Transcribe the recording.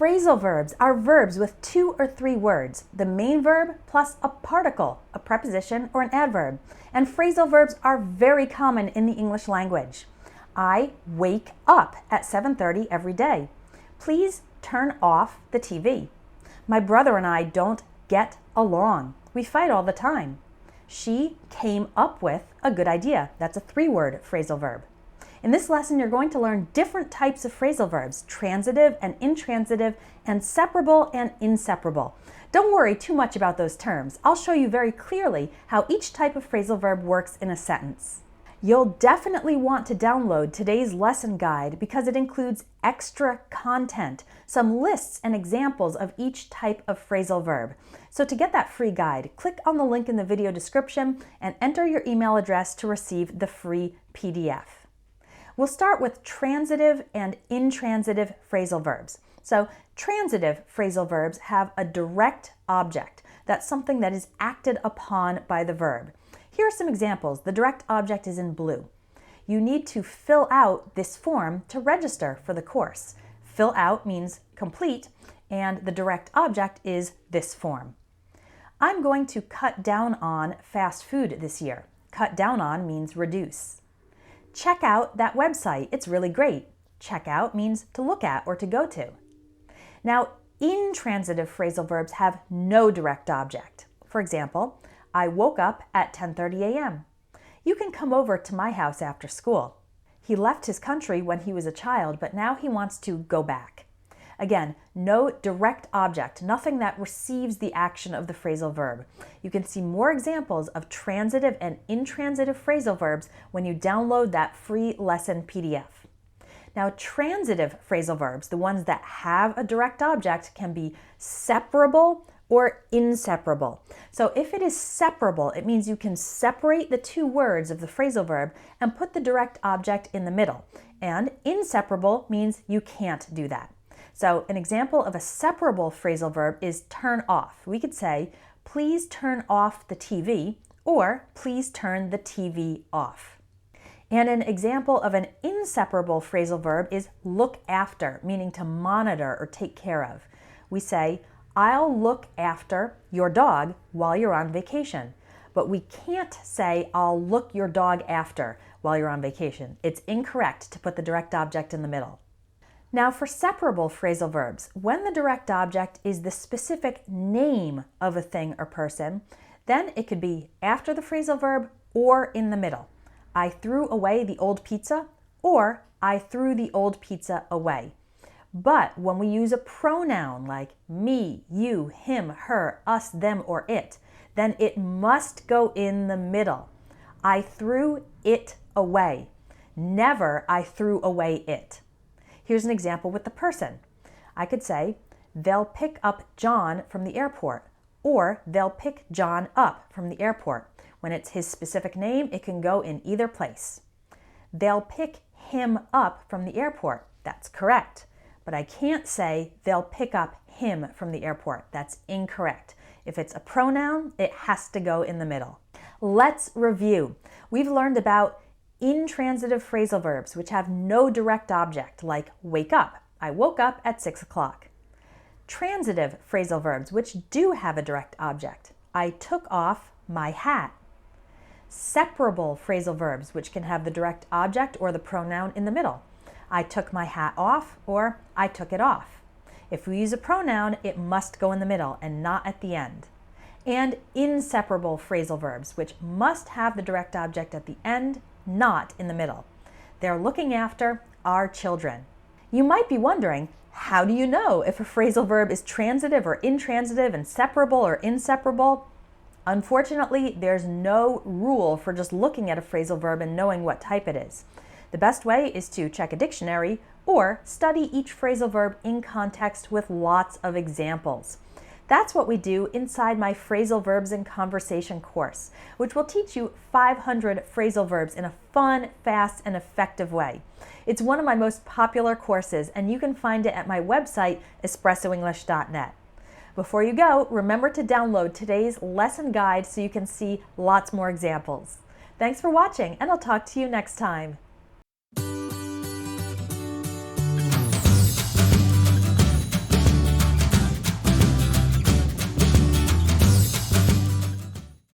Phrasal verbs are verbs with 2 or 3 words, the main verb plus a particle, a preposition, or an adverb. And phrasal verbs are very common in the English language. I wake up at 7:30 every day. Please turn off the TV. My brother and I don't get along. We fight all the time. She came up with a good idea. That's a 3-word phrasal verb. In this lesson, you're going to learn different types of phrasal verbs, transitive and intransitive, and separable and inseparable. Don't worry too much about those terms. I'll show you very clearly how each type of phrasal verb works in a sentence. You'll definitely want to download today's lesson guide because it includes extra content, some lists and examples of each type of phrasal verb. So to get that free guide, click on the link in the video description and enter your email address to receive the free PDF. We'll start with transitive and intransitive phrasal verbs. So transitive phrasal verbs have a direct object. That's something that is acted upon by the verb. Here are some examples. The direct object is in blue. You need to fill out this form to register for the course. Fill out means complete, and the direct object is this form. I'm going to cut down on fast food this year. Cut down on means reduce. Check out that website. It's really great. Check out means to look at or to go to. Now, intransitive phrasal verbs have no direct object. For example, I woke up at 10:30 a.m. You can come over to my house after school. He left his country when he was a child, but now he wants to go back. Again, no direct object, nothing that receives the action of the phrasal verb. You can see more examples of transitive and intransitive phrasal verbs when you download that free lesson PDF. Now, transitive phrasal verbs, the ones that have a direct object, can be separable or inseparable. So if it is separable, it means you can separate the 2 words of the phrasal verb and put the direct object in the middle. And inseparable means you can't do that. So an example of a separable phrasal verb is turn off. We could say, please turn off the TV, or please turn the TV off. And an example of an inseparable phrasal verb is look after, meaning to monitor or take care of. We say, I'll look after your dog while you're on vacation. But we can't say, I'll look your dog after while you're on vacation. It's incorrect to put the direct object in the middle. Now for separable phrasal verbs, when the direct object is the specific name of a thing or person, then it could be after the phrasal verb or in the middle. I threw away the old pizza, or I threw the old pizza away. But when we use a pronoun like me, you, him, her, us, them, or it, then it must go in the middle. I threw it away. Never I threw away it. Here's an example with the person. I could say, they'll pick up John from the airport, or they'll pick John up from the airport. When it's his specific name, it can go in either place. They'll pick him up from the airport. That's correct. But I can't say they'll pick up him from the airport. That's incorrect. If it's a pronoun, it has to go in the middle. Let's review. We've learned about intransitive phrasal verbs, which have no direct object, like wake up. I woke up at 6 o'clock. Transitive phrasal verbs, which do have a direct object. I took off my hat. Separable phrasal verbs, which can have the direct object or the pronoun in the middle. I took my hat off, or I took it off. If we use a pronoun, it must go in the middle and not at the end. And inseparable phrasal verbs, which must have the direct object at the end, not in the middle. They're looking after our children. You might be wondering, how do you know if a phrasal verb is transitive or intransitive and separable or inseparable? Unfortunately, there's no rule for just looking at a phrasal verb and knowing what type it is. The best way is to check a dictionary or study each phrasal verb in context with lots of examples. That's what we do inside my Phrasal Verbs in Conversation course, which will teach you 500 phrasal verbs in a fun, fast, and effective way. It's one of my most popular courses, and you can find it at my website, espressoenglish.net. Before you go, remember to download today's lesson guide so you can see lots more examples. Thanks for watching, and I'll talk to you next time.